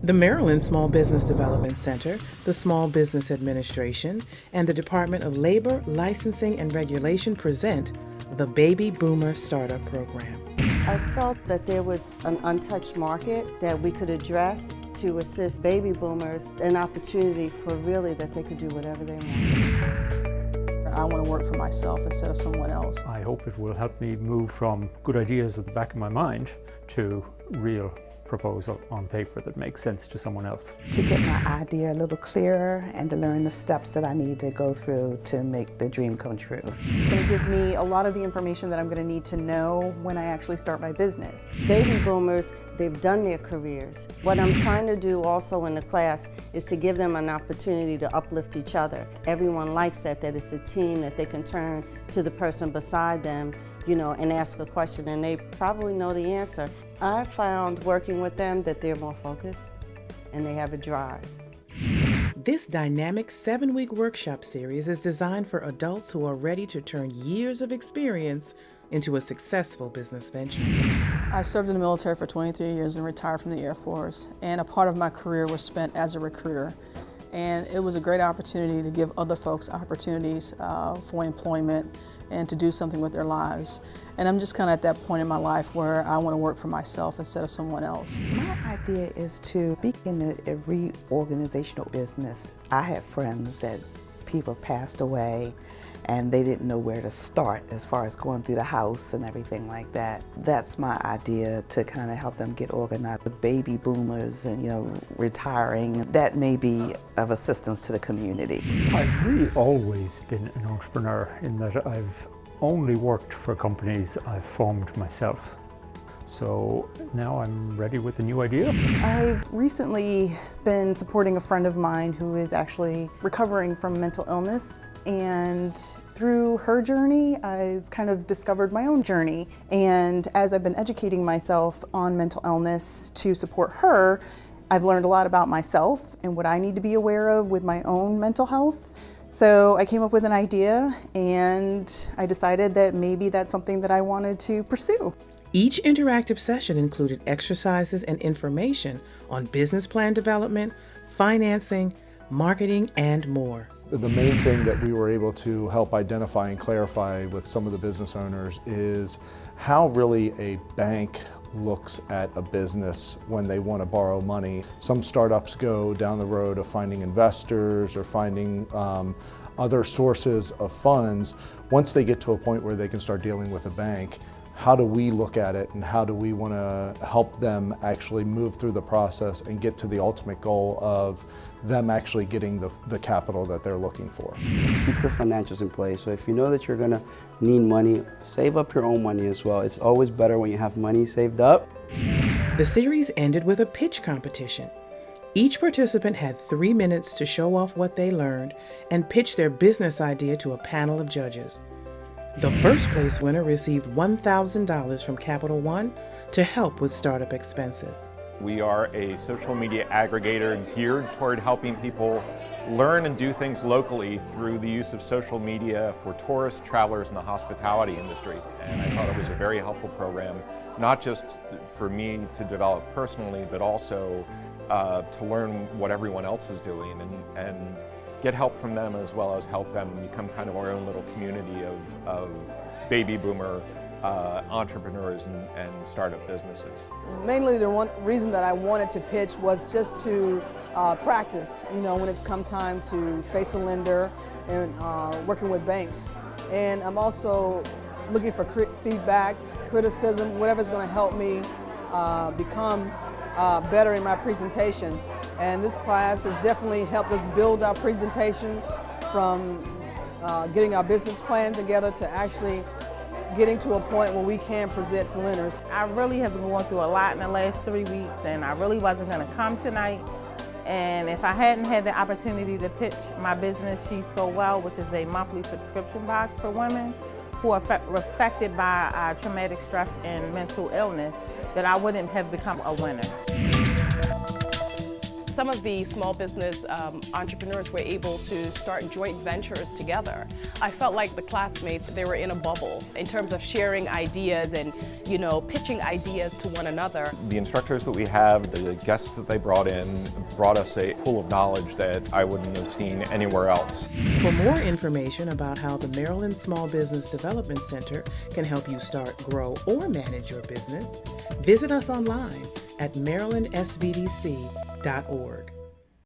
The Maryland Small Business Development Center, the Small Business Administration, and the Department of Labor, Licensing, and Regulation present the Baby Boomer Startup Program. I felt that there was an untouched market that we could address to assist baby boomers, an opportunity for really that they could do whatever they want. I want to work for myself instead of someone else. I hope it will help me move from good ideas at the back of my mind to real proposal on paper that makes sense to someone else. To get my idea a little clearer and to learn the steps that I need to go through to make the dream come true. It's going to give me a lot of the information that I'm going to need to know when I actually start my business. Baby boomers, they've done their careers. What I'm trying to do also in the class is to give them an opportunity to uplift each other. Everyone likes that it's a team that they can turn to the person beside them, and ask a question, and they probably know the answer. I found working with them that they're more focused and they have a drive. This dynamic 7-week workshop series is designed for adults who are ready to turn years of experience into a successful business venture. I served in the military for 23 years and retired from the Air Force, and a part of my career was spent as a recruiter. And it was a great opportunity to give other folks opportunities for employment and to do something with their lives. And I'm just kind of at that point in my life where I want to work for myself instead of someone else. My idea is to begin a reorganizational business. I have friends that people passed away and they didn't know where to start as far as going through the house and everything like that. That's my idea, to kind of help them get organized with baby boomers and retiring. That may be of assistance to the community. I've really always been an entrepreneur in that I've only worked for companies I've formed myself. So now I'm ready with a new idea. I've recently been supporting a friend of mine who is actually recovering from mental illness, and through her journey, I've kind of discovered my own journey. And as I've been educating myself on mental illness to support her, I've learned a lot about myself and what I need to be aware of with my own mental health. So I came up with an idea, and I decided that maybe that's something that I wanted to pursue. Each interactive session included exercises and information on business plan development, financing, marketing, and more. The main thing that we were able to help identify and clarify with some of the business owners is how really a bank looks at a business when they want to borrow money. Some startups go down the road of finding investors or finding other sources of funds. Once they get to a point where they can start dealing with a bank, how do we look at it, and how do we want to help them actually move through the process and get to the ultimate goal of them actually getting the capital that they're looking for. Keep your financials in place. So if you know that you're going to need money, save up your own money as well. It's always better when you have money saved up. The series ended with a pitch competition. Each participant had 3 minutes to show off what they learned and pitch their business idea to a panel of judges. The first place winner received $1,000 from Capital One to help with startup expenses. We are a social media aggregator geared toward helping people learn and do things locally through the use of social media for tourists, travelers, and the hospitality industry. And I thought it was a very helpful program, not just for me to develop personally, but also to learn what everyone else is doing and get help from them, as well as help them become kind of our own little community of baby boomer entrepreneurs and startup businesses. Mainly the one reason that I wanted to pitch was just to practice, when it's come time to face a lender and working with banks. And I'm also looking for feedback, criticism, whatever's going to help me become better in my presentation. And this class has definitely helped us build our presentation from getting our business plan together to actually getting to a point where we can present to lenders. I really have been going through a lot in the last 3 weeks, and I really wasn't going to come tonight. And if I hadn't had the opportunity to pitch my business, She's So Well, which is a monthly subscription box for women who are affected by traumatic stress and mental illness, that I wouldn't have become a winner. some of the small business entrepreneurs were able to start joint ventures together. I felt like the classmates, they were in a bubble in terms of sharing ideas and, pitching ideas to one another. The instructors that we have, the guests that they brought in, brought us a pool of knowledge that I wouldn't have seen anywhere else. For more information about how the Maryland Small Business Development Center can help you start, grow, or manage your business, visit us online at marylandsbdc.org.